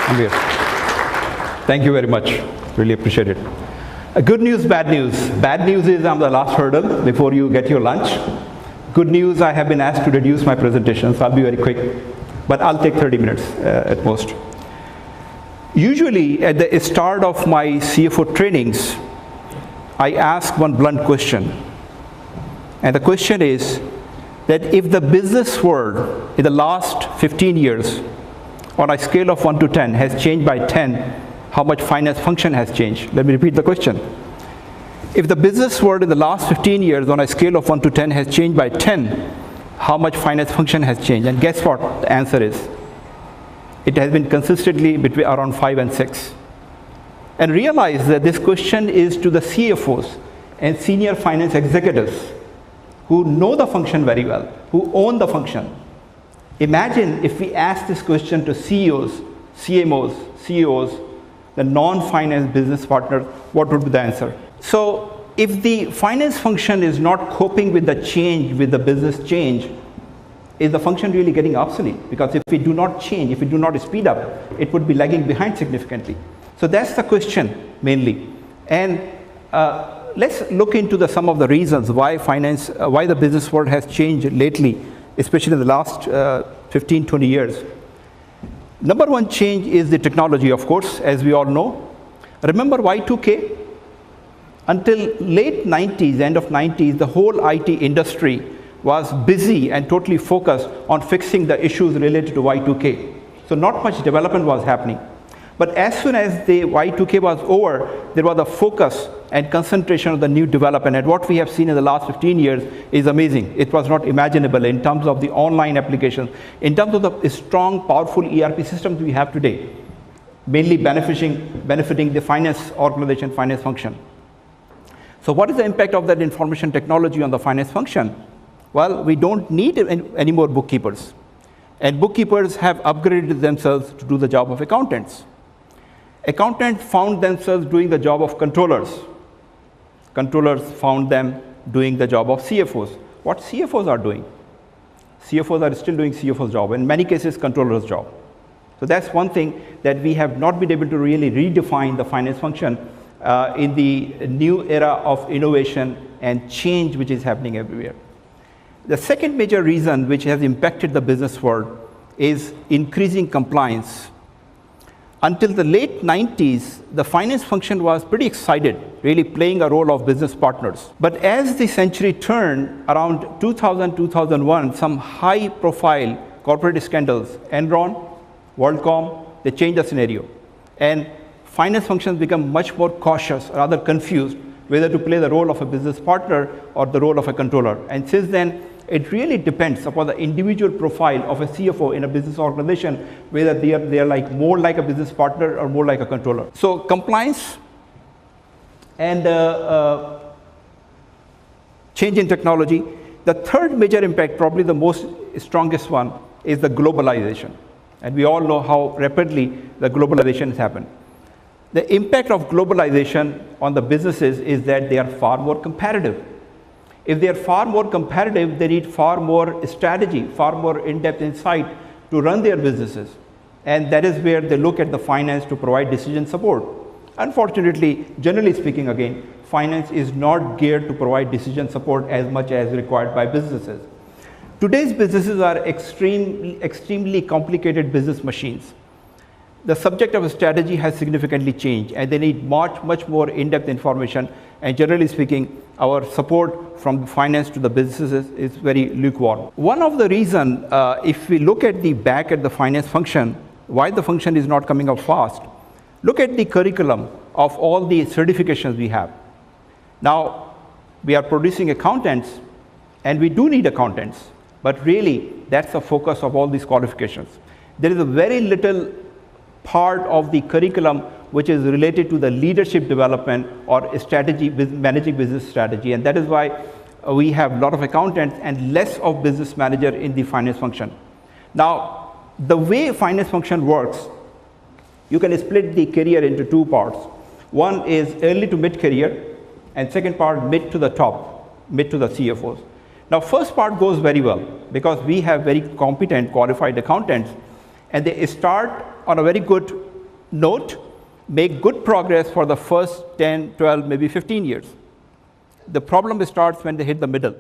I'm here. Thank you very much. Really appreciate it. Good news, bad news. Bad news is I'm the last hurdle before you get your lunch. Good news, I have been asked to reduce my presentation, so I'll be very quick. But I'll take 30 minutes at most. Usually, at the start of my CFO trainings, I ask one blunt question. And the question is that if the business world in the last 15 years, on a scale of 1 to 10, has changed by 10, how much finance function has changed? Let me repeat the question. If the business world in the last 15 years, on a scale of 1 to 10, has changed by 10, how much finance function has changed? And guess what the answer is? It has been consistently between around 5 and 6. And realize that this question is to the CFOs and senior finance executives who know the function very well, who own the function. Imagine if we ask this question to CEOs, CMOs, CEOs, the non-finance business partners, what would be the answer? So if the finance function is not coping with the change, with the business change, is the function really getting obsolete? Because if we do not change, if we do not speed up, it would be lagging behind significantly. So that's the question mainly. And let's look into some of the reasons why why the business world has changed lately, especially in the last 15, 20 years. Number one change is the technology, of course, as we all know. Remember Y2K? Until late 90s, end of 90s, the whole IT industry was busy and totally focused on fixing the issues related to Y2K. So not much development was happening. But as soon as the Y2K was over, there was a focus and concentration on the new development. And what we have seen in the last 15 years is amazing. It was not imaginable in terms of the online applications, in terms of the strong, powerful ERP systems we have today, mainly benefiting the finance organization, finance function. So what is the impact of that information technology on the finance function? Well, we don't need any more bookkeepers. And bookkeepers have upgraded themselves to do the job of accountants. Accountants found themselves doing the job of controllers. Controllers found them doing the job of CFOs. What CFOs are doing? CFOs are still doing CFO's job, in many cases, controller's job. So that's one thing that we have not been able to really redefine the finance function in the new era of innovation and change which is happening everywhere. The second major reason which has impacted the business world is increasing compliance. Until the late 90s, the finance function was pretty excited, really playing a role of business partners. But as the century turned, around 2000, 2001, some high-profile corporate scandals, Enron, WorldCom, they changed the scenario. And finance functions become much more cautious, rather confused, whether to play the role of a business partner or the role of a controller. And since then, it really depends upon the individual profile of a CFO in a business organization, whether they are like more like a business partner or more like a controller. So compliance and change in technology. The third major impact, probably the most strongest one, is the globalization. And we all know how rapidly the globalization has happened. The impact of globalization on the businesses is that they are far more competitive. If they are far more competitive, they need far more strategy, far more in-depth insight to run their businesses. And that is where they look at the finance to provide decision support. Unfortunately, generally speaking again, finance is not geared to provide decision support as much as required by businesses. Today's businesses are extremely complicated business machines. The subject of strategy has significantly changed, and they need much more in-depth information. And generally speaking, our support from finance to the businesses is very lukewarm. One of the reasons, if we look at the finance function, why the function is not coming up fast, look at the curriculum of all the certifications we have. Now, we are producing accountants, and we do need accountants, but really, that's the focus of all these qualifications. There is a very little part of the curriculum which is related to the leadership development or strategy, managing business strategy, and that is why we have a lot of accountants and less of business manager in the finance function. Now, the way finance function works, you can split the career into two parts. One is early to mid career, and second part mid to the top, mid to the CFOs. Now, first part goes very well because we have very competent, qualified accountants, and they start on a very good note, make good progress for the first 10, 12, maybe 15 years. The problem starts when they hit the middle,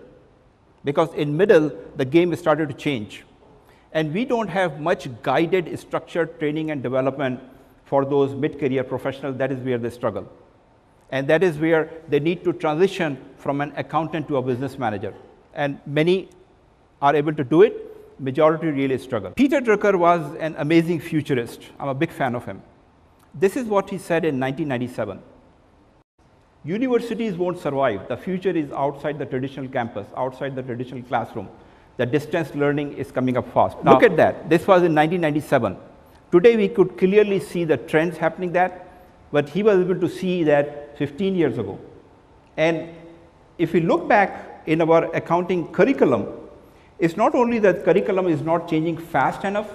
because in middle, the game started to change. And we don't have much guided, structured training and development for those mid-career professionals. That is where they struggle. And that is where they need to transition from an accountant to a business manager. And many are able to do it, majority really struggle. Peter Drucker was an amazing futurist. I'm a big fan of him. This is what he said in 1997. Universities won't survive. The future is outside the traditional campus, outside the traditional classroom. The distance learning is coming up fast. Now, look at that. This was in 1997. Today, we could clearly see the trends happening that, but he was able to see that 15 years ago. And if we look back in our accounting curriculum, it's not only that curriculum is not changing fast enough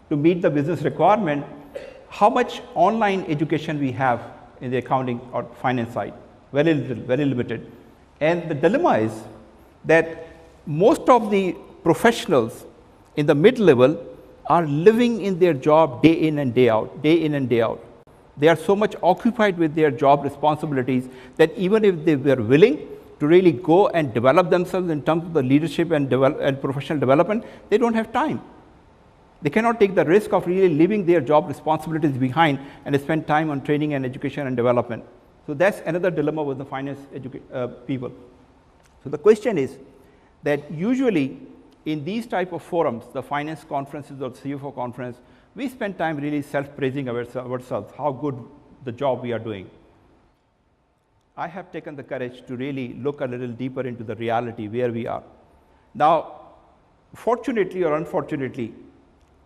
to meet the business requirement, how much online education we have in the accounting or finance side. Very little, very limited. And the dilemma is that most of the professionals in the mid-level are living in their job day in and day out, day in and day out. They are so much occupied with their job responsibilities that even if they were willing to really go and develop themselves in terms of the leadership and professional development, they don't have time. They cannot take the risk of really leaving their job responsibilities behind and spend time on training and education and development. So that's another dilemma with the finance people. So the question is that usually in these type of forums, the finance conferences or CFO conference, we spend time really self-praising ourselves, how good the job we are doing. I have taken the courage to really look a little deeper into the reality where we are. Now, fortunately or unfortunately,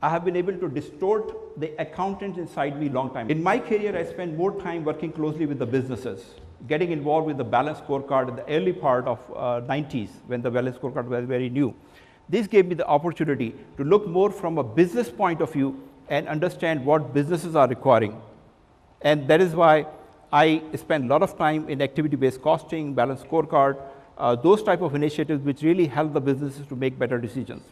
I have been able to distort the accountant inside me long time. In my career, I spent more time working closely with the businesses, getting involved with the balance scorecard in the early part of 90s when the balance scorecard was very new. This gave me the opportunity to look more from a business point of view and understand what businesses are requiring. And that is why I spend a lot of time in activity-based costing, balance scorecard, those type of initiatives which really help the businesses to make better decisions.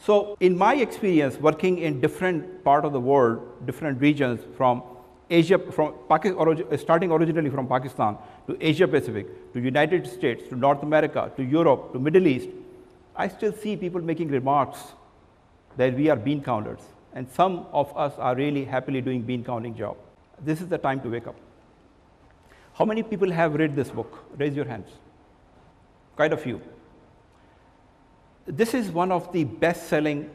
So in my experience working in different part of the world, different regions from Asia, starting originally from Pakistan to Asia Pacific, to United States, to North America, to Europe, to Middle East, I still see people making remarks that we are bean counters. And some of us are really happily doing bean counting job. This is the time to wake up. How many people have read this book? Raise your hands. Quite a few. This is one of the best-selling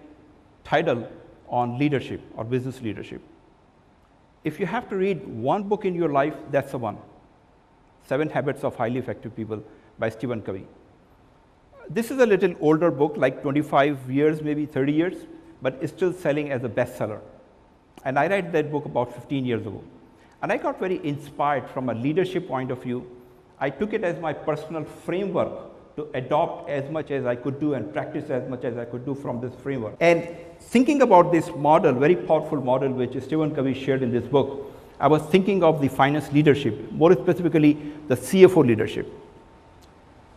title on leadership or business leadership. If you have to read one book in your life, that's the one. 7 Habits of Highly Effective People by Stephen Covey. This is a little older book, like 25 years, maybe 30 years, but it's still selling as a bestseller. And I read that book about 15 years ago. And I got very inspired from a leadership point of view. I took it as my personal framework to adopt as much as I could do and practice as much as I could do from this framework. And thinking about this model, very powerful model which Stephen Covey shared in this book, I was thinking of the finance leadership, more specifically the CFO leadership.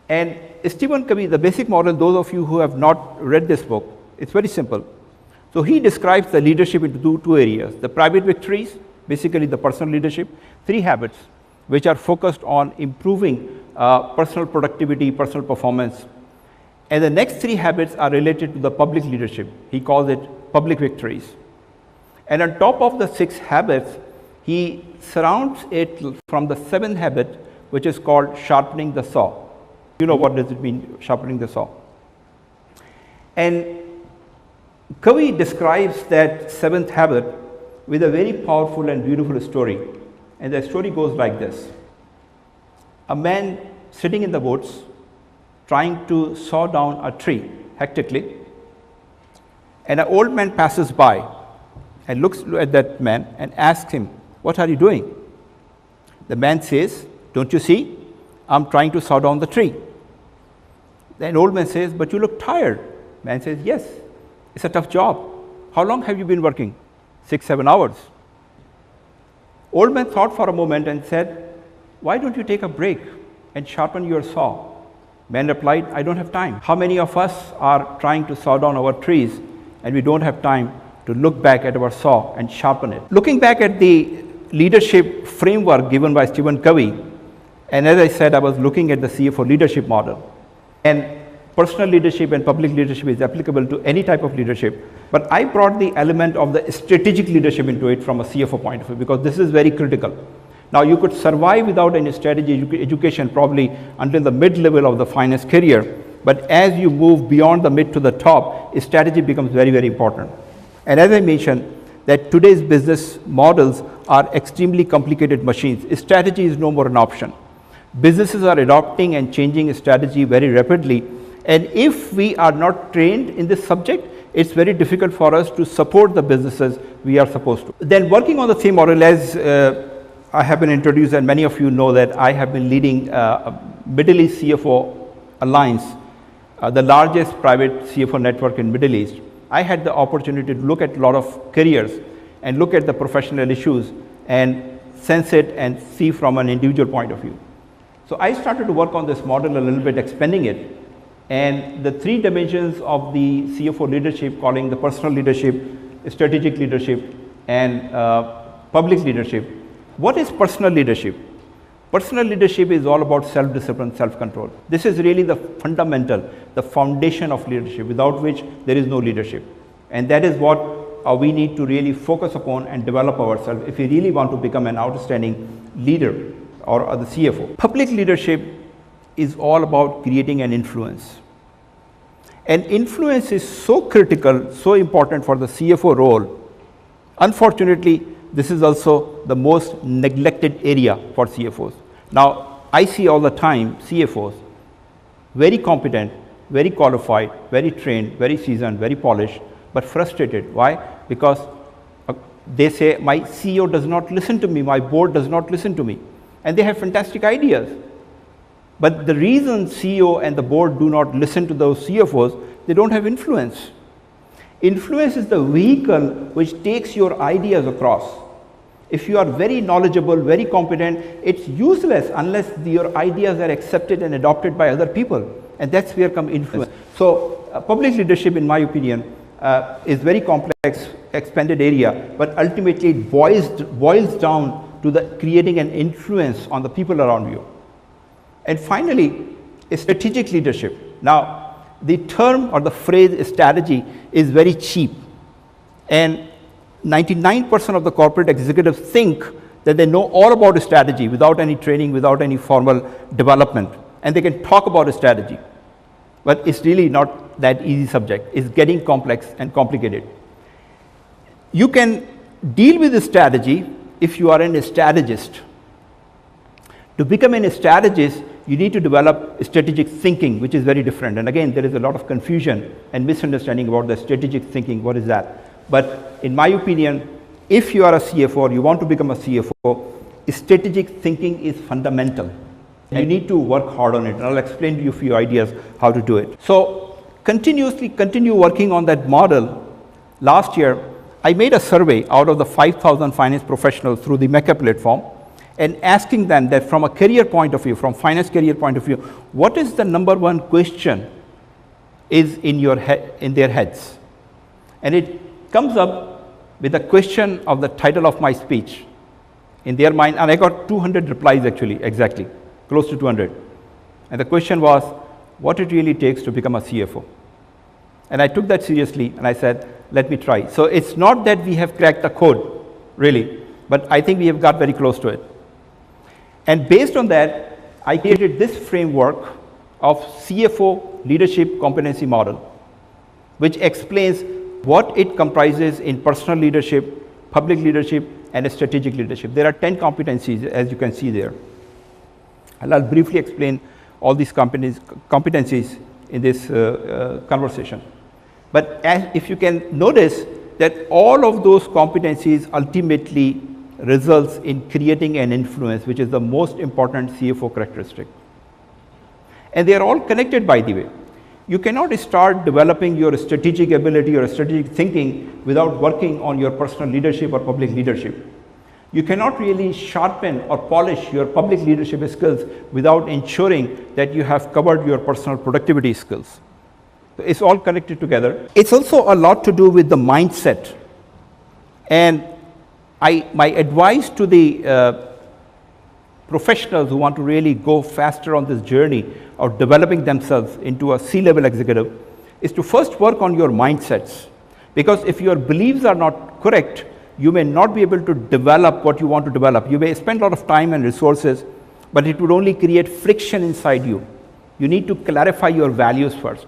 And Stephen Covey, the basic model, those of you who have not read this book, it's very simple. So he describes the leadership into two areas, the private victories, basically the personal leadership, 3 habits which are focused on improving personal productivity, personal performance. And the next 3 habits are related to the public leadership. He calls it public victories. And on top of the 6 habits, he surrounds it from the 7th habit, which is called sharpening the saw. You know what does it mean, sharpening the saw? And Covey describes that 7th habit with a very powerful and beautiful story. And the story goes like this. A man sitting in the woods trying to saw down a tree hectically, and an old man passes by and looks at that man and asks him, "What are you doing?" The man says, "Don't you see? I'm trying to saw down the tree." The old man says, "But you look tired." Man says, "Yes, it's a tough job. How long have you been working?" 6-7 hours. Old man thought for a moment and said, "Why don't you take a break and sharpen your saw?" Man replied, "I don't have time." How many of us are trying to saw down our trees and we don't have time to look back at our saw and sharpen it? Looking back at the leadership framework given by Stephen Covey. And as I said, I was looking at the CFO leadership model. And personal leadership and public leadership is applicable to any type of leadership. But I brought the element of the strategic leadership into it from a CFO point of view, because this is very critical. Now, you could survive without any strategy education probably until the mid-level of the finance career. But as you move beyond the mid to the top, strategy becomes very, very important. And as I mentioned, that today's business models are extremely complicated machines. Strategy is no more an option. Businesses are adopting and changing strategy very rapidly. And if we are not trained in this subject, it's very difficult for us to support the businesses we are supposed to. Then working on the same model, as I have been introduced, and many of you know that I have been leading Middle East CFO Alliance, the largest private CFO network in Middle East. I had the opportunity to look at a lot of careers and look at the professional issues and sense it and see from an individual point of view. So I started to work on this model a little bit, expanding it. And the three dimensions of the CFO leadership, calling the personal leadership, strategic leadership, and public leadership. What is personal leadership? Personal leadership is all about self-discipline, self-control. This is really the fundamental, the foundation of leadership, without which there is no leadership. And that is what we need to really focus upon and develop ourselves if we really want to become an outstanding leader or the CFO. Public leadership is all about creating an influence. And influence is so critical, so important for the CFO role. Unfortunately, this is also the most neglected area for CFOs. Now, I see all the time CFOs, very competent, very qualified, very trained, very seasoned, very polished, but frustrated. Why? Because they say, my CEO does not listen to me, my board does not listen to me. And they have fantastic ideas. But the reason CEO and the board do not listen to those CFOs, they don't have influence. Influence is the vehicle which takes your ideas across. If you are very knowledgeable, very competent, it's useless unless your ideas are accepted and adopted by other people. And that's where comes influence. So public leadership, in my opinion, is very complex, expanded area, but ultimately it boils down to the creating an influence on the people around you. And finally, strategic leadership. Now, the term or the phrase strategy is very cheap. And 99% of the corporate executives think that they know all about a strategy without any training, without any formal development. And they can talk about a strategy. But it's really not that easy subject. It's getting complex and complicated. You can deal with the strategy if you are a strategist. To become a strategist, you need to develop strategic thinking, which is very different. And again, there is a lot of confusion and misunderstanding about the strategic thinking. What is that? But in my opinion, if you are a CFO or you want to become a CFO, strategic thinking is fundamental. You need to work hard on it. And I'll explain to you a few ideas how to do it. So continue working on that model. Last year, I made a survey out of the 5,000 finance professionals through the Meca platform, and asking them that from a career point of view, from finance career point of view, what is the number one question is in their heads? And it comes up with the question of the title of my speech in their mind, and I got 200 replies actually, exactly, close to 200. And the question was, what it really takes to become a CFO. And I took that seriously and I said, let me try. So it's not that we have cracked the code, really, but I think we have got very close to it. And based on that, I created this framework of CFO leadership competency model, which explains what it comprises in personal leadership, public leadership, and strategic leadership. There are 10 competencies, as you can see there. And I'll briefly explain all these competencies in this conversation. But if you can notice that all of those competencies ultimately results in creating an influence, which is the most important CFO characteristic. And they are all connected, by the way. You cannot start developing your strategic ability or strategic thinking without working on your personal leadership or public leadership. You cannot really sharpen or polish your public leadership skills without ensuring that you have covered your personal productivity skills. So it's all connected together. It's also a lot to do with the mindset. And My advice to the professionals who want to really go faster on this journey of developing themselves into a C-level executive is to first work on your mindsets. Because if your beliefs are not correct, you may not be able to develop what you want to develop. You may spend a lot of time and resources, but it would only create friction inside you. You need to clarify your values first.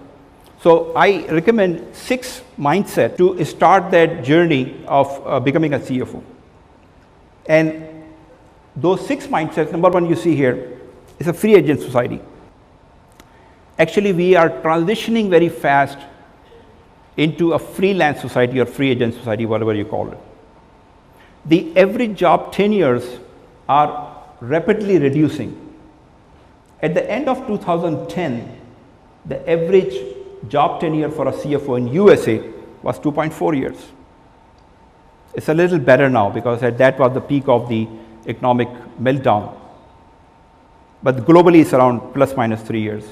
So I recommend 6 mindsets to start that journey of becoming a CFO. And those 6 mindsets, number 1 you see here, is a free agent society. Actually, we are transitioning very fast into a freelance society or free agent society, whatever you call it. The average job tenures are rapidly reducing. At the end of 2010, the average job tenure for a CFO in USA was 2.4 years. It's a little better now because that was the peak of the economic meltdown. But globally it's around plus minus 3 years.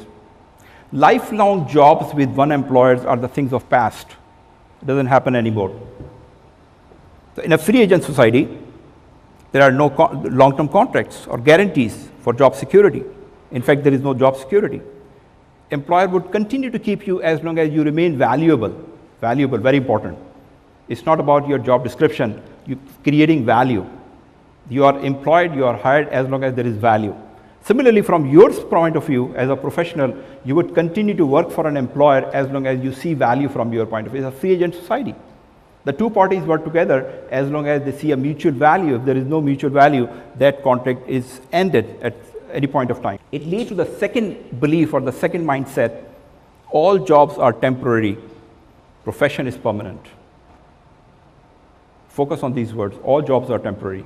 Lifelong jobs with one employer are the things of past. It doesn't happen anymore. So in a free agent society, there are no long-term contracts or guarantees for job security. In fact, there is no job security. Employer would continue to keep you as long as you remain valuable. Valuable, very important. It's not about your job description, you're creating value. You are employed, you are hired as long as there is value. Similarly, from your point of view as a professional, you would continue to work for an employer as long as you see value from your point of view. It's a free agent society. The two parties work together as long as they see a mutual value. If there is no mutual value, that contract is ended at any point of time. It leads to the second belief or the second mindset: all jobs are temporary, profession is permanent. Focus on these words: all jobs are temporary.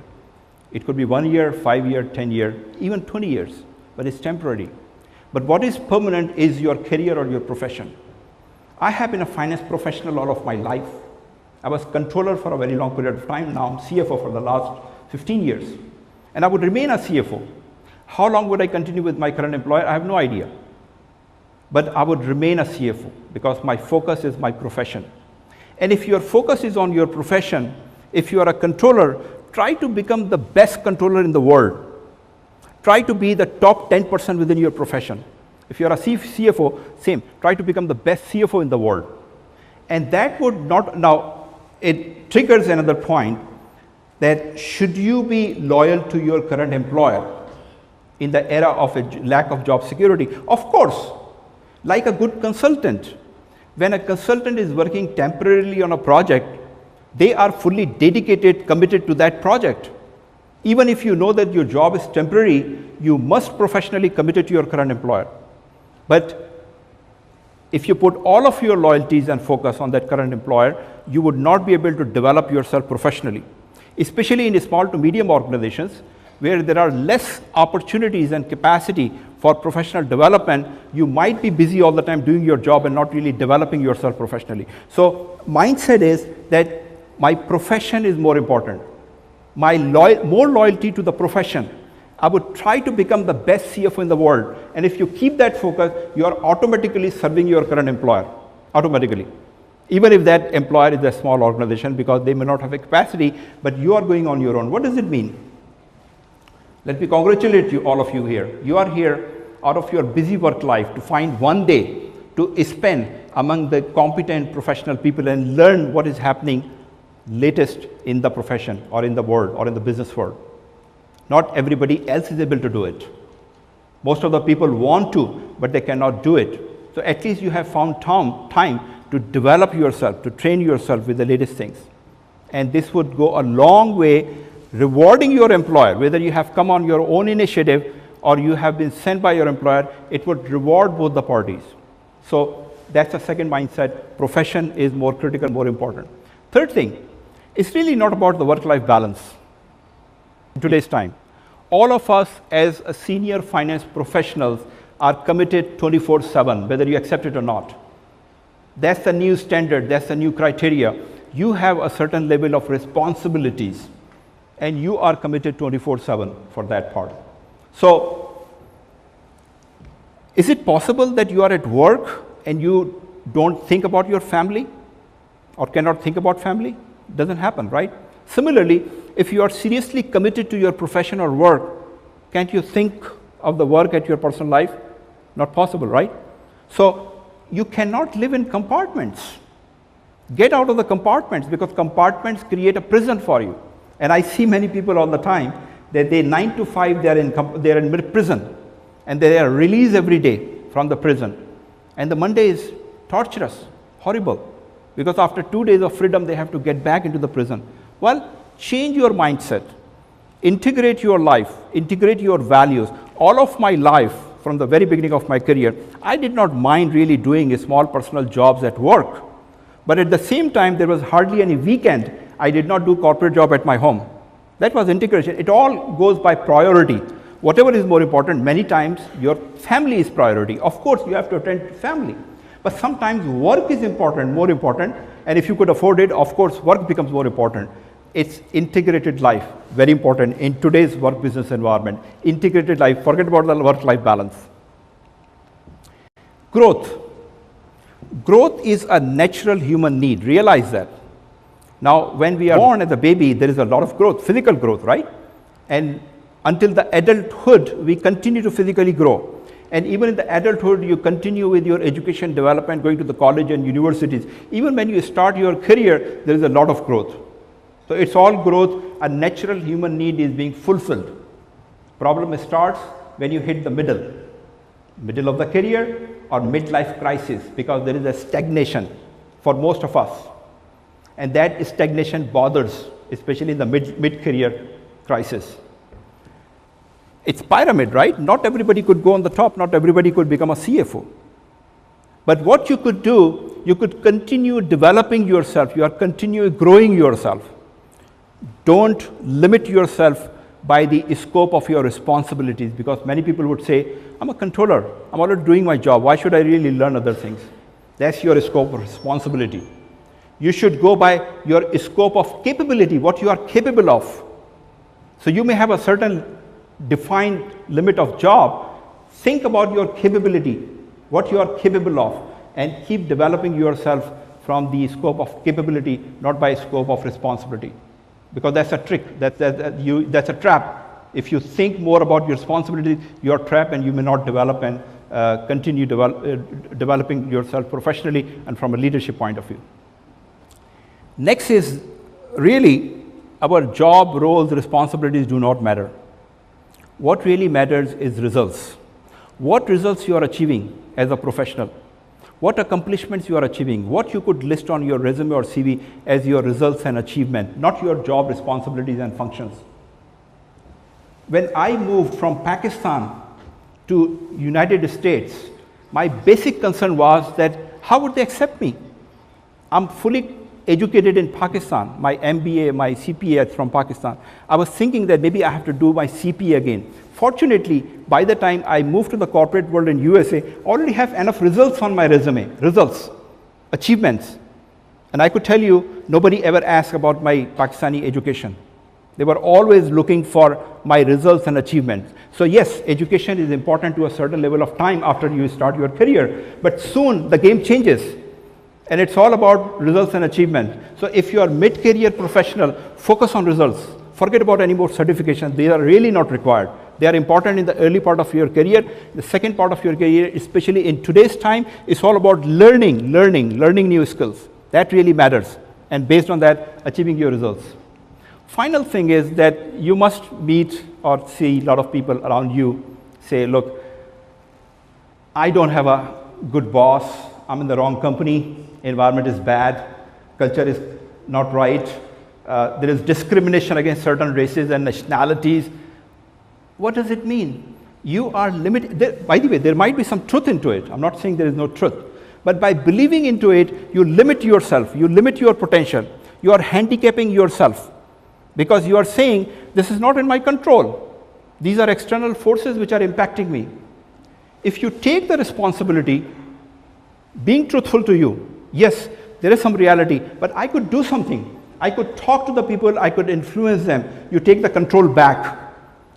It could be 1 year, 5 year, 10 year, even 20 years, but it's temporary. But what is permanent is your career or your profession. I have been a finance professional all of my life. I was controller for a very long period of time. Now I'm CFO for the last 15 years. And I would remain a CFO. How long would I continue with my current employer? I have no idea. But I would remain a CFO because my focus is my profession. And if your focus is on your profession, if you are a controller, try to become the best controller in the world. Try to be the top 10% within your profession. If you are a CFO, same. Try to become the best CFO in the world. And that would not, now it triggers another point, that should you be loyal to your current employer in the era of a lack of job security? Of course, like a good consultant. When a consultant is working temporarily on a project, they are fully dedicated, committed to that project. Even if you know that your job is temporary, you must professionally commit to your current employer. But if you put all of your loyalties and focus on that current employer, you would not be able to develop yourself professionally. Especially in small to medium organizations, where there are less opportunities and capacity for professional development, you might be busy all the time doing your job and not really developing yourself professionally. So mindset is that my profession is more important. More loyalty to the profession. I would try to become the best CFO in the world. And if you keep that focus, you are automatically serving your current employer, automatically. Even if that employer is a small organization, because they may not have a capacity, but you are going on your own. What does it mean? Let me congratulate you, all of you here. You are here out of your busy work life to find one day to spend among the competent professional people and learn what is happening latest in the profession or in the world or in the business world. Not everybody else is able to do it. Most of the people want to, but they cannot do it. So at least you have found time to develop yourself, to train yourself with the latest things. And this would go a long way rewarding your employer, whether you have come on your own initiative or you have been sent by your employer. It would reward both the parties. So that's the second mindset. Profession is more critical, more important. Third thing, it's really not about the work-life balance in today's time. All of us as a senior finance professionals are committed 24/7, whether you accept it or not. That's the new standard, that's the new criteria. You have a certain level of responsibilities and you are committed 24/7 for that part. So, is it possible that you are at work and you don't think about your family or cannot think about family? Doesn't happen, right? Similarly, if you are seriously committed to your profession or work, can't you think of the work at your personal life? Not possible, right? So you cannot live in compartments. Get out of the compartments, because compartments create a prison for you. And I see many people all the time that they 9 to 5 they are in prison, and they are released every day from the prison. And the Monday is torturous, horrible, because after 2 days of freedom they have to get back into the prison. Well, change your mindset, integrate your life, integrate your values. All of my life, from the very beginning of my career, I did not mind really doing small personal jobs at work. But at the same time, there was hardly any weekend I did not do corporate job at my home. That was integration. It all goes by priority. Whatever is more important, many times your family is priority. Of course, you have to attend to family. But sometimes work is important, more important. And if you could afford it, of course, work becomes more important. It's integrated life, very important in today's work business environment. Integrated life, forget about the work-life balance. Growth. Growth is a natural human need, realize that. Now, when we are born as a baby, there is a lot of growth, physical growth, right? And until the adulthood, we continue to physically grow. And even in the adulthood, you continue with your education development, going to the college and universities. Even when you start your career, there is a lot of growth. So it's all growth. A natural human need is being fulfilled. Problem starts when you hit the middle of the career or midlife crisis, because there is a stagnation for most of us. And that stagnation bothers, especially in the mid-career crisis. It's pyramid, right? Not everybody could go on the top, not everybody could become a CFO. But what you could do, you could continue developing yourself, you are continuing growing yourself. Don't limit yourself by the scope of your responsibilities, because many people would say, I'm a controller, I'm already doing my job, why should I really learn other things? That's your scope of responsibility. You should go by your scope of capability, what you are capable of. So you may have a certain defined limit of job. Think about your capability, what you are capable of, and keep developing yourself from the scope of capability, not by scope of responsibility. Because that's a trick, that's a trap. If you think more about your responsibility, you're trapped and you may not develop and continue developing yourself professionally and from a leadership point of view. Next is really our job, roles, responsibilities do not matter. What really matters is results. What results you are achieving as a professional? What accomplishments you are achieving? What you could list on your resume or CV as your results and achievement, not your job responsibilities and functions. When I moved from Pakistan to United States, my basic concern was that how would they accept me? I'm fully educated in Pakistan, my MBA, my CPA from Pakistan. I was thinking that maybe I have to do my CPA again. Fortunately, by the time I moved to the corporate world in USA, I already have enough results on my resume, results, achievements. And I could tell you, nobody ever asked about my Pakistani education. They were always looking for my results and achievements. So yes, education is important to a certain level of time after you start your career, but soon the game changes. And it's all about results and achievement. So if you are mid-career professional, focus on results. Forget about any more certifications. They are really not required. They are important in the early part of your career. The second part of your career, especially in today's time, is all about learning new skills. That really matters. And based on that, achieving your results. Final thing is that you must meet or see a lot of people around you say, look, I don't have a good boss. I'm in the wrong company. Environment is bad. Culture is not right. There is discrimination against certain races and nationalities. What does it mean? You are limited. By the way, there might be some truth into it. I'm not saying there is no truth. But by believing into it, you limit yourself. You limit your potential. You are handicapping yourself. Because you are saying, this is not in my control. These are external forces which are impacting me. If you take the responsibility, being truthful to you, yes, there is some reality, but I could do something. I could talk to the people, I could influence them. You take the control back.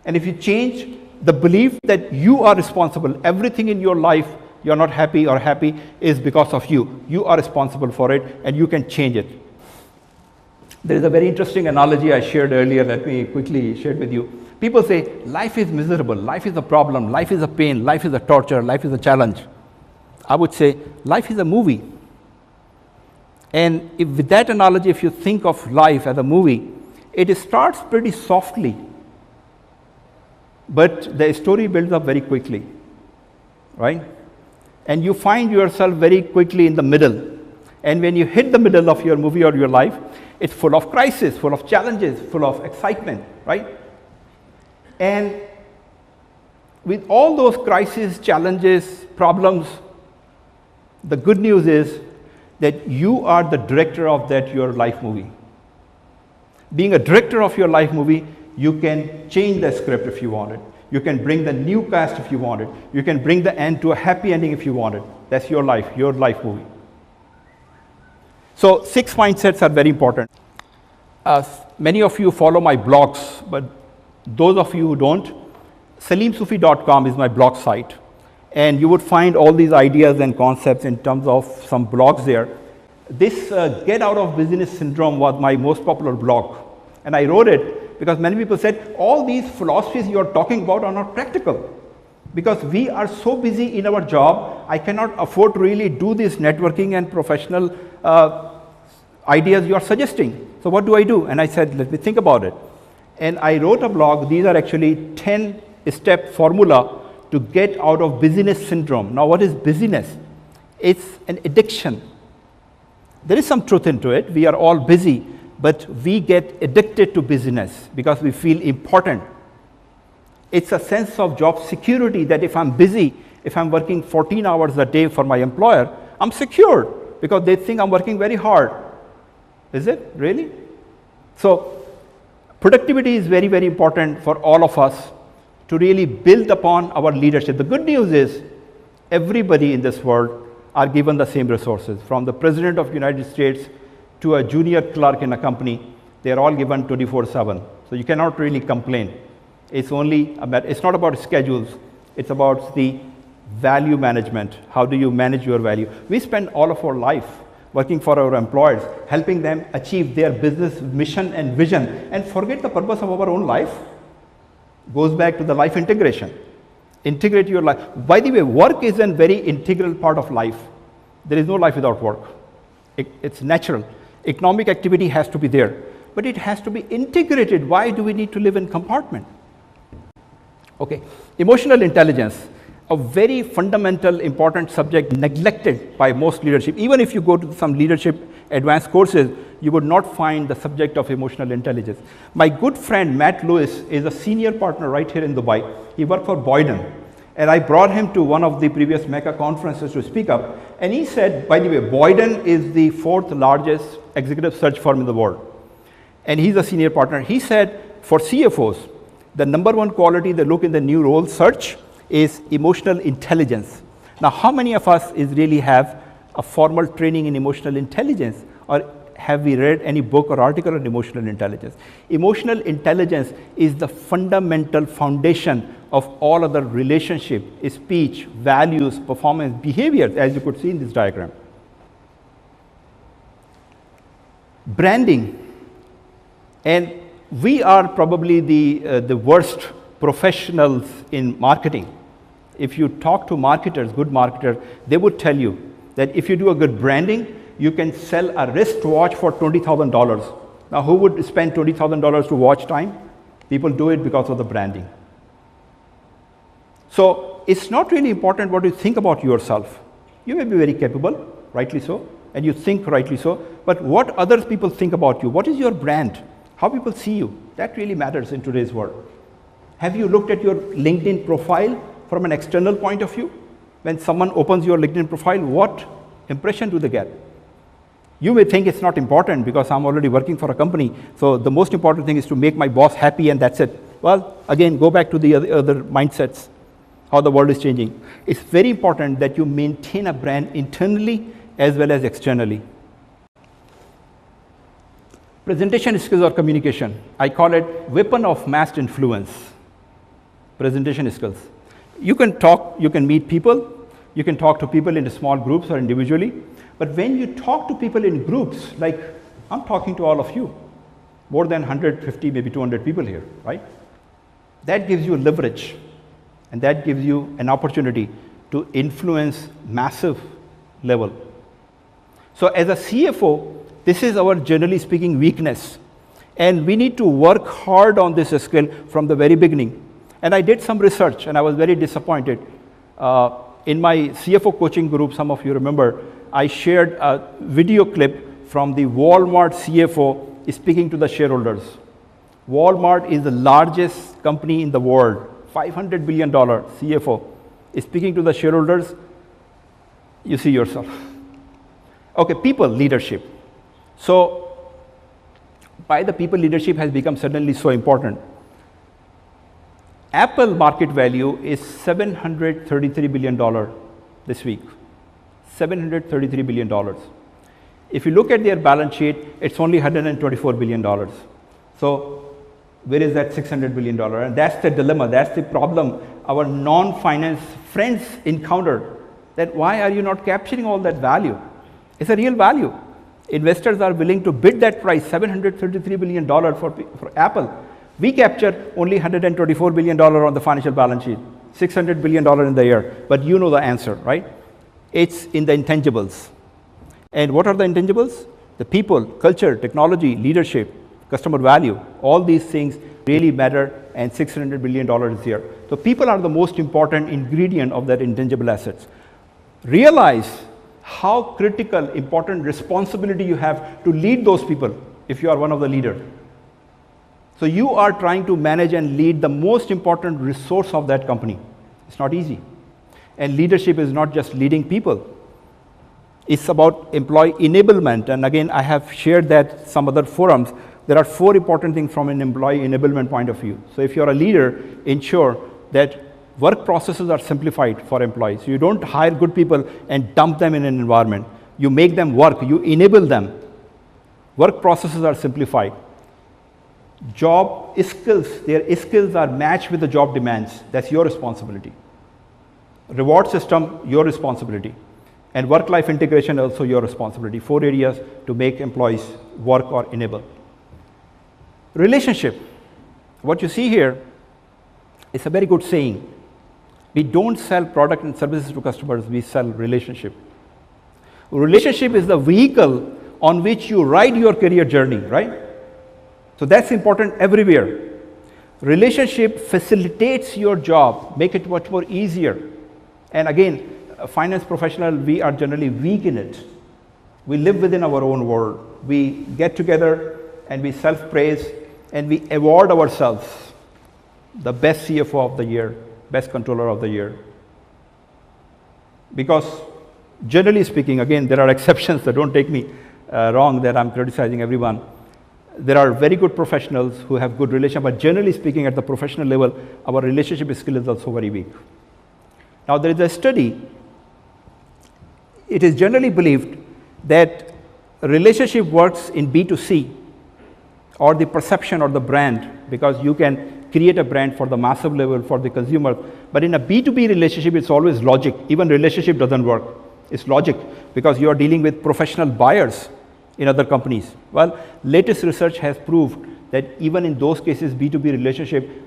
And if you change the belief that you are responsible, everything in your life, you're not happy or happy is because of you. You are responsible for it and you can change it. There is a very interesting analogy I shared earlier. Let me quickly share it with you. People say, life is miserable, life is a problem, life is a pain, life is a torture, life is a challenge. I would say, life is a movie. And if, with that analogy, if you think of life as a movie, it starts pretty softly, but the story builds up very quickly, right? And you find yourself very quickly in the middle. And when you hit the middle of your movie or your life, it's full of crisis, full of challenges, full of excitement, right? And with all those crises, challenges, problems, the good news is that you are the director of that your life movie. Being a director of your life movie, you can change the script if you want it. You can bring the new cast if you want it. You can bring the end to a happy ending if you want it. That's your life movie. So 6 mindsets are very important. Many of you follow my blogs, but those of you who don't, SaleemSufi.com is my blog site. And you would find all these ideas and concepts in terms of some blogs there. This Get Out of Business Syndrome was my most popular blog. And I wrote it because many people said, all these philosophies you're talking about are not practical. Because we are so busy in our job, I cannot afford to really do this networking and professional ideas you are suggesting. So what do I do? And I said, let me think about it. And I wrote a blog. These are actually 10-step formula to get out of busyness syndrome. Now, what is busyness? It's an addiction. There is some truth into it. We are all busy, but we get addicted to busyness because we feel important. It's a sense of job security that if I'm busy, if I'm working 14 hours a day for my employer, I'm secure because they think I'm working very hard. Is it really? So productivity is very, very important for all of us to really build upon our leadership. The good news is everybody in this world are given the same resources. From the President of the United States to a junior clerk in a company, they are all given 24/7. So you cannot really complain. It's not about schedules, it's about the value management. How do you manage your value? We spend all of our life working for our employers, helping them achieve their business mission and vision, and forget the purpose of our own life. Goes back to the life integration. Integrate your life. By the way, work is a very integral part of life. There is no life without work. It's natural. Economic activity has to be there, but it has to be integrated. Why do we need to live in compartment? Okay, emotional intelligence, a very fundamental, important subject neglected by most leadership. Even if you go to some leadership advanced courses, you would not find the subject of emotional intelligence. My good friend Matt Lewis is a senior partner right here in Dubai. He worked for Boyden, and I brought him to one of the previous Meca conferences to speak up. And he said, by the way, Boyden is the 4th largest executive search firm in the world, and he's a senior partner. He said, for CFOs, the number one quality they look in the new role search is emotional intelligence. Now, how many of us really have a formal training in emotional intelligence, or have we read any book or article on emotional intelligence? Emotional intelligence is the fundamental foundation of all other relationship, speech, values, performance, behaviors, as you could see in this diagram. Branding, and we are probably the worst professionals in marketing. If you talk to marketers, good marketers, they would tell you that if you do a good branding, you can sell a wristwatch for $20,000. Now, who would spend $20,000 to watch time? People do it because of the branding. So it's not really important what you think about yourself. You may be very capable, rightly so, and you think rightly so, but what other people think about you? What is your brand? How people see you? That really matters in today's world. Have you looked at your LinkedIn profile from an external point of view? When someone opens your LinkedIn profile, what impression do they get? You may think it's not important because I'm already working for a company, so the most important thing is to make my boss happy and that's it. Well, again, go back to the other mindsets, how the world is changing. It's very important that you maintain a brand internally as well as externally. Presentation skills or communication. I call it weapon of mass influence. Presentation skills. You can talk, you can meet people, you can talk to people in small groups or individually, but when you talk to people in groups, like I'm talking to all of you, more than 150, maybe 200 people here, right? That gives you leverage, and that gives you an opportunity to influence massive level. So as a CFO, this is our, generally speaking, weakness. And we need to work hard on this skill from the very beginning. And I did some research, and I was very disappointed. In my CFO coaching group, some of you remember, I shared a video clip from the Walmart CFO speaking to the shareholders. Walmart is the largest company in the world, $500 billion CFO is speaking to the shareholders. You see yourself. Okay, people leadership. So, why the people leadership has become suddenly so important? Apple market value is $733 billion this week. $733 billion. If you look at their balance sheet, it's only $124 billion. So, where is that $600 billion? And that's the dilemma, that's the problem our non-finance friends encountered. That why are you not capturing all that value? It's a real value. Investors are willing to bid that price, $733 billion for Apple. We capture only $124 billion on the financial balance sheet, $600 billion in the year. But you know the answer, right? It's in the intangibles. And what are the intangibles? The people, culture, technology, leadership, customer value. All these things really matter, and $600 billion is here. So people are the most important ingredient of that intangible assets. Realize how critical, important responsibility you have to lead those people if you are one of the leaders. So you are trying to manage and lead the most important resource of that company. It's not easy. And leadership is not just leading people. It's about employee enablement. And again, I have shared that some other forums. There are 4 important things from an employee enablement point of view. So if you're a leader, ensure that work processes are simplified for employees. You don't hire good people and dump them in an environment. You make them work, you enable them. Work processes are simplified. Job skills, their skills are matched with the job demands. That's your responsibility. Reward system, your responsibility. And work-life integration, also your responsibility. 4 areas to make employees work or enable. Relationship. What you see here is a very good saying. We don't sell product and services to customers, we sell relationship. Relationship is the vehicle on which you ride your career journey, right? So that's important everywhere. Relationship facilitates your job, make it much more easier. And again, a finance professional, we are generally weak in it. We live within our own world. We get together and we self-praise and we award ourselves the best CFO of the year, best controller of the year. Because generally speaking, again, there are exceptions, so don't take me wrong that I'm criticizing everyone. There are very good professionals who have good relationship, but generally speaking at the professional level, our relationship skill is also very weak. Now there is a study, it is generally believed that a relationship works in B2C or the perception or the brand, because you can create a brand for the massive level for the consumer. But in a B2B relationship, it's always logic. Even relationship doesn't work. It's logic because you are dealing with professional buyers in other companies. Well, latest research has proved that even in those cases, B2B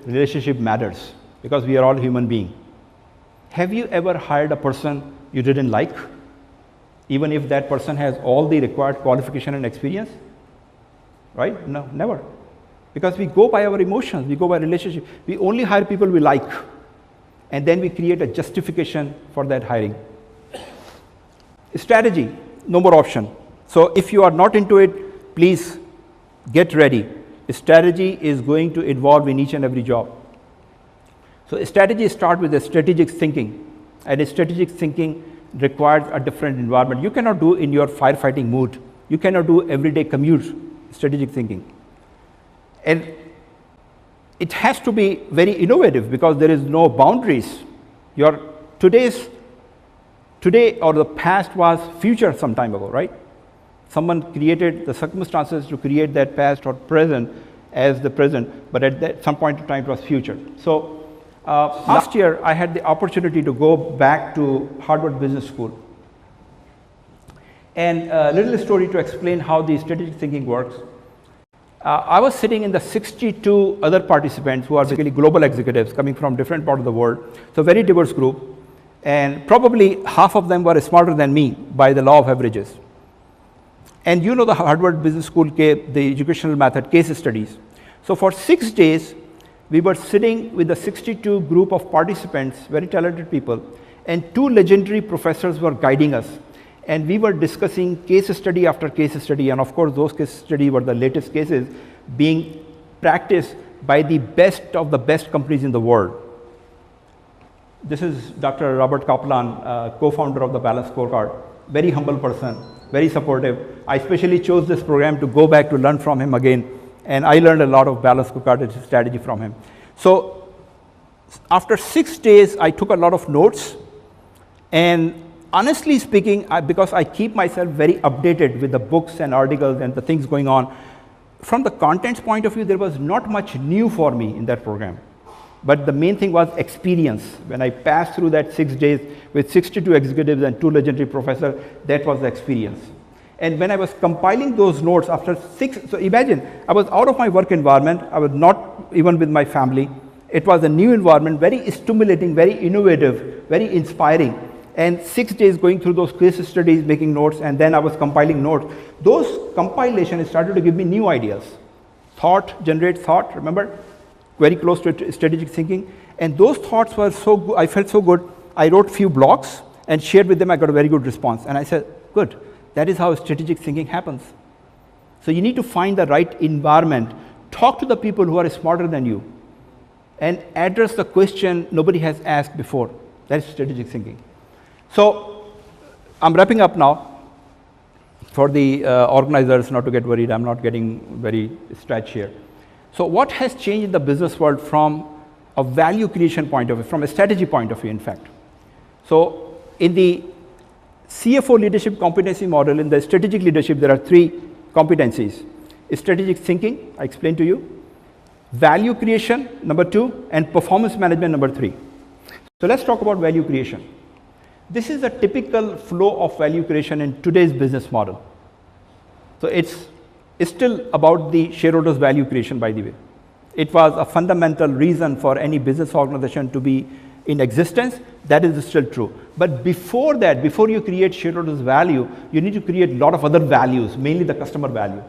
relationship matters because we are all human beings. Have you ever hired a person you didn't like, even if that person has all the required qualification and experience? Right? No, never. Because we go by our emotions, we go by relationship. We only hire people we like, and then we create a justification for that hiring. Strategy, no more option. So if you are not into it, please get ready. Strategy is going to evolve in each and every job. So strategy starts with a strategic thinking, and a strategic thinking requires a different environment. You cannot do in your firefighting mood. You cannot do everyday commute strategic thinking. And it has to be very innovative because there is no boundaries. Your today or the past was future some time ago, right? Someone created the circumstances to create that past or present as the present, but at some point in time it was future. So last year I had the opportunity to go back to Harvard Business School. And a little story to explain how the strategic thinking works. I was sitting in the 62 other participants who are basically global executives coming from different parts of the world. So a very diverse group. And probably half of them were smarter than me by the law of averages. And you know the Harvard Business School, the educational method, case studies. So for 6 days, we were sitting with the 62 group of participants, very talented people, and 2 legendary professors were guiding us. And we were discussing case study after case study, and of course those case studies were the latest cases being practiced by the best of the best companies in the world. This is Dr. Robert Kaplan, co-founder of the Balanced Scorecard, very humble person, very supportive. I especially chose this program to go back to learn from him again, and I learned a lot of Balanced Scorecard strategy from him. So after 6 days, I took a lot of notes, and honestly speaking, because I keep myself very updated with the books and articles and the things going on, from the contents point of view, there was not much new for me in that program. But the main thing was experience. When I passed through that 6 days with 62 executives and 2 legendary professors, that was the experience. And when I was compiling those notes after 6, so imagine, I was out of my work environment, I was not even with my family. It was a new environment, very stimulating, very innovative, very inspiring. And 6 days going through those case studies, making notes, and then I was compiling notes. Those compilations started to give me new ideas. Thought generates thought, remember? Very close to strategic thinking. And those thoughts were so good, I felt so good. I wrote few blogs and shared with them, I got a very good response. And I said, good, that is how strategic thinking happens. So you need to find the right environment, talk to the people who are smarter than you, and address the question nobody has asked before. That is strategic thinking. So I'm wrapping up now. For the organizers not to get worried, I'm not getting very stretched here. So what has changed in the business world from a value creation point of view, from a strategy point of view, in fact? So in the CFO leadership competency model, in the strategic leadership, there are 3 competencies. Strategic thinking, I explained to you. Value creation, number 2, and performance management, number 3. So let's talk about value creation. This is a typical flow of value creation in today's business model. So it's still about the shareholders' value creation, by the way. It was a fundamental reason for any business organization to be in existence. That is still true. But before that, before you create shareholders' value, you need to create a lot of other values, mainly the customer value.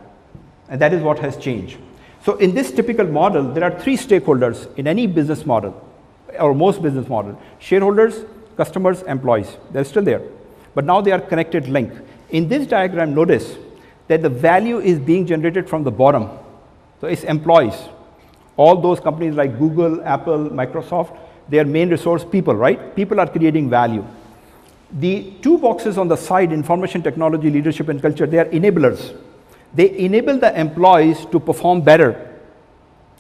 And that is what has changed. So in this typical model, there are 3 stakeholders in any business model, or most business model: shareholders, customers, employees. They're still there, but now they are connected link. In this diagram, notice that the value is being generated from the bottom. So it's employees. All those companies like Google, Apple, Microsoft, their main resource, people, right? People are creating value. The 2 boxes on the side, information technology, leadership, and culture, they are enablers. They enable the employees to perform better,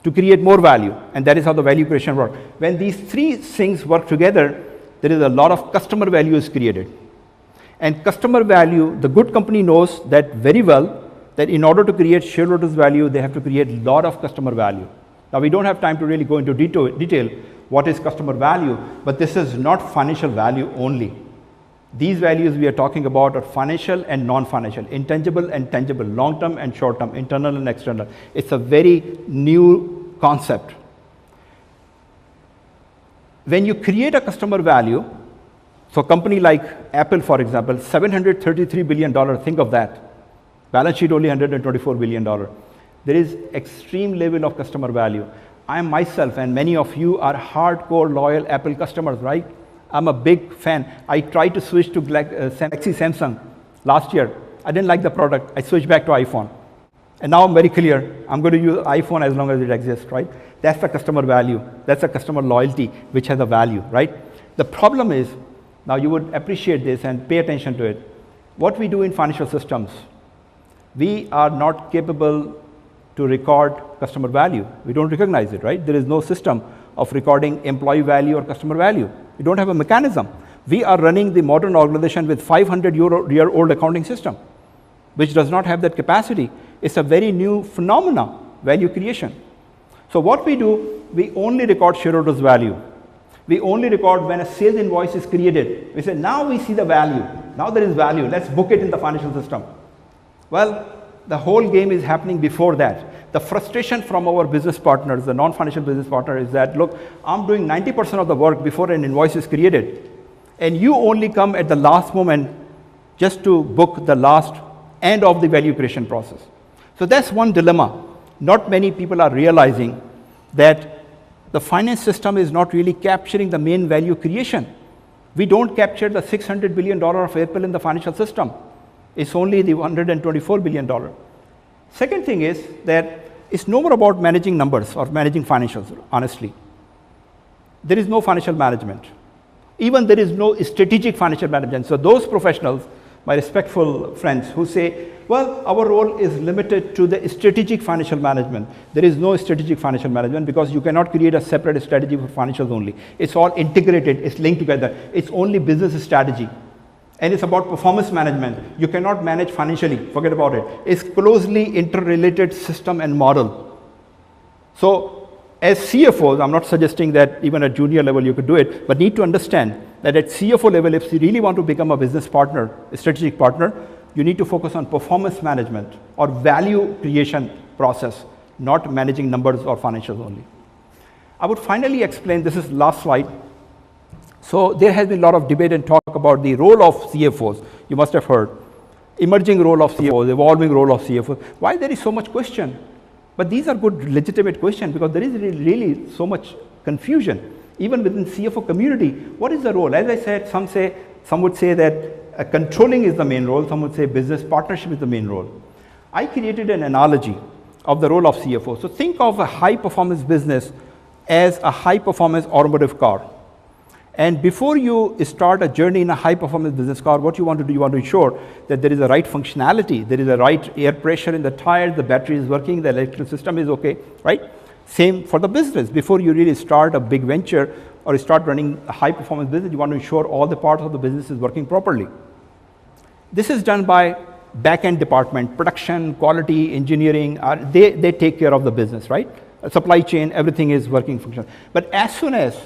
to create more value, and that is how the value creation works. When these 3 things work together, there is a lot of customer value is created. And customer value, the good company knows that very well, that in order to create shareholders value, they have to create a lot of customer value. Now we don't have time to really go into detail what is customer value, but this is not financial value only. These values we are talking about are financial and non-financial, intangible and tangible, long-term and short-term, internal and external. It's a very new concept. When you create a customer value, so a company like Apple, for example, $733 billion, think of that. Balance sheet only $124 billion. There is extreme level of customer value. I myself and many of you are hardcore loyal Apple customers, right? I'm a big fan. I tried to switch to Galaxy Samsung last year. I didn't like the product. I switched back to iPhone. And now I'm very clear. I'm going to use iPhone as long as it exists, right? That's the customer value. That's the customer loyalty, which has a value, right? The problem is, now you would appreciate this and pay attention to it. What we do in financial systems, we are not capable to record customer value. We don't recognize it, right? There is no system of recording employee value or customer value. We don't have a mechanism. We are running the modern organization with 500-year-old accounting system, which does not have that capacity. It's a very new phenomena, value creation. So what we do, we only record shareholders' value. We only record when a sales invoice is created. We say, now we see the value. Now there is value. Let's book it in the financial system. Well, the whole game is happening before that. The frustration from our business partners, the non-financial business partner, is that, look, I'm doing 90% of the work before an invoice is created, and you only come at the last moment just to book the last end of the value creation process. So that's one dilemma. Not many people are realizing that the finance system is not really capturing the main value creation. We don't capture the $600 billion of Apple in the financial system. It's only the $124 billion. Second thing is that it's no more about managing numbers or managing financials, honestly. There is no financial management. Even there is no strategic financial management. So those professionals, my respectful friends, who say, well, our role is limited to the strategic financial management. There is no strategic financial management because you cannot create a separate strategy for financials only. It's all integrated, it's linked together. It's only business strategy. And it's about performance management. You cannot manage financially, forget about it. It's closely interrelated system and model. So as CFOs, I'm not suggesting that even at junior level you could do it, but need to understand that at CFO level, if you really want to become a business partner, a strategic partner, you need to focus on performance management or value creation process, not managing numbers or financials only. I would finally explain, this is last slide. So there has been a lot of debate and talk about the role of CFOs. You must have heard. Emerging role of CFOs, evolving role of CFOs. Why there is so much question? But these are good, legitimate questions because there is really so much confusion. Even within CFO community, what is the role? As I said, some would say that controlling is the main role. Some would say business partnership is the main role. I created an analogy of the role of CFO. So think of a high-performance business as a high-performance automotive car. And before you start a journey in a high-performance business car, what you want to do, you want to ensure that there is a right functionality, there is a right air pressure in the tires, the battery is working, the electrical system is okay, right? Same for the business. Before you really start a big venture or start running a high-performance business, you want to ensure all the parts of the business is working properly. This is done by back-end department, production, quality, engineering. They take care of the business, right? Supply chain, everything is working functional. But as soon as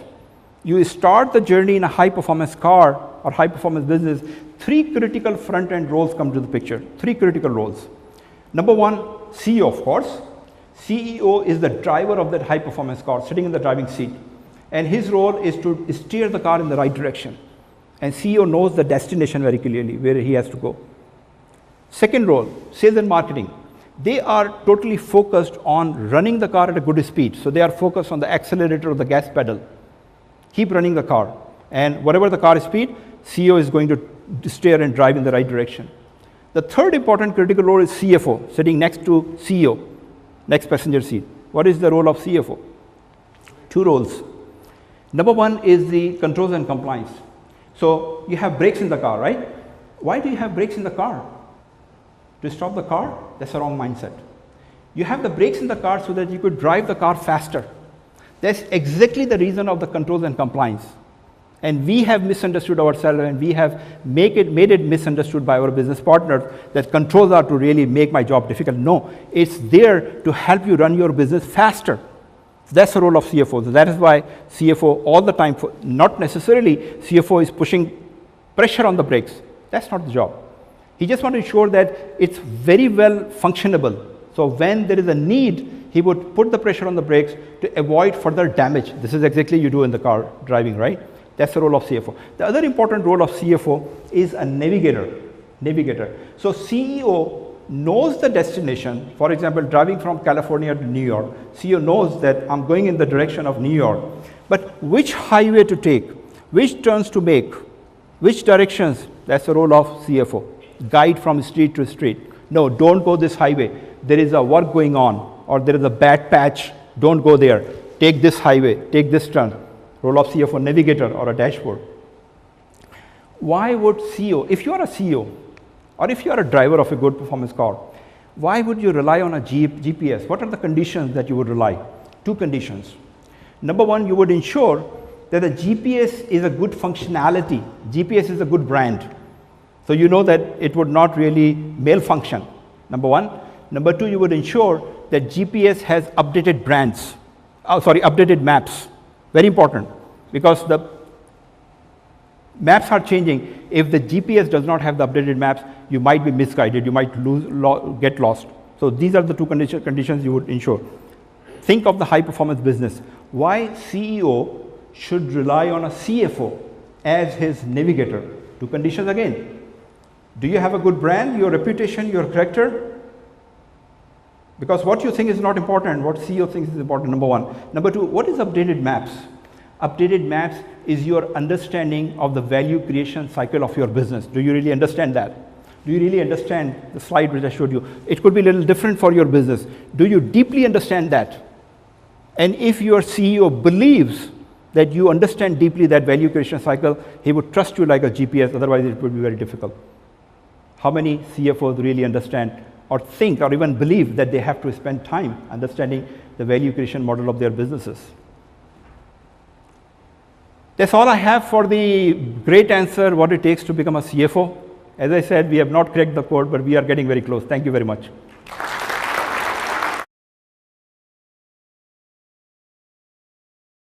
you start the journey in a high-performance car or high-performance business, three critical front-end roles come to the picture. Three critical roles. Number one, CEO, of course. CEO is the driver of that high-performance car, sitting in the driving seat. And his role is to steer the car in the right direction. And CEO knows the destination very clearly, where he has to go. Second role, sales and marketing. They are totally focused on running the car at a good speed. So they are focused on the accelerator or the gas pedal. Keep running the car. And whatever the car speed, CEO is going to steer and drive in the right direction. The third important critical role is CFO, sitting next to CEO, next passenger seat. What is the role of CFO? Two roles. Number one is the controls and compliance. So you have brakes in the car, right? Why do you have brakes in the car? To stop the car? That's a wrong mindset. You have the brakes in the car so that you could drive the car faster. That's exactly the reason of the controls and compliance. And we have misunderstood ourselves, and we have made it misunderstood by our business partners that controls are to really make my job difficult. No, it's there to help you run your business faster. That's the role of CFO. So that is why CFO all the time, not necessarily CFO is pushing pressure on the brakes. That's not the job. He just wants to ensure that it's very well functionable. So when there is a need, he would put the pressure on the brakes to avoid further damage. This is exactly you do in the car driving, right? That's the role of CFO. The other important role of CFO is a navigator. So CEO knows the destination. For example, driving from California to New York, CEO knows that I'm going in the direction of New York. But which highway to take, which turns to make, which directions, that's the role of CFO. Guide from street to street. No, don't go this highway. There is a work going on, or there is a bad patch. Don't go there. Take this highway, take this turn. Role of CFO, navigator or a dashboard. Why would CEO, if you are a CEO, or if you are a driver of a good performance car, why would you rely on a GPS? What are the conditions that you would rely? Two conditions. Number one, you would ensure that the GPS is a good functionality. GPS is a good brand. So you know that it would not really malfunction, number one. Number two, you would ensure that GPS has updated updated maps. Very important, because the maps are changing. If the GPS does not have the updated maps, you might be misguided, you might get lost. So these are the two conditions you would ensure. Think of the high performance business. Why CEO should rely on a CFO as his navigator? Two conditions again. Do you have a good brand, your reputation, your character? Because what you think is not important, what CEO thinks is important, number one. Number two, what is updated maps? Updated maps is your understanding of the value creation cycle of your business. Do you really understand that? Do you really understand the slide which I showed you? It could be a little different for your business. Do you deeply understand that? And if your CEO believes that you understand deeply that value creation cycle, he would trust you like a GPS, otherwise it would be very difficult. How many CFOs really understand or think or even believe that they have to spend time understanding the value creation model of their businesses? That's all I have for the great answer, what it takes to become a CFO. As I said, we have not cracked the code, but we are getting very close. Thank you very much.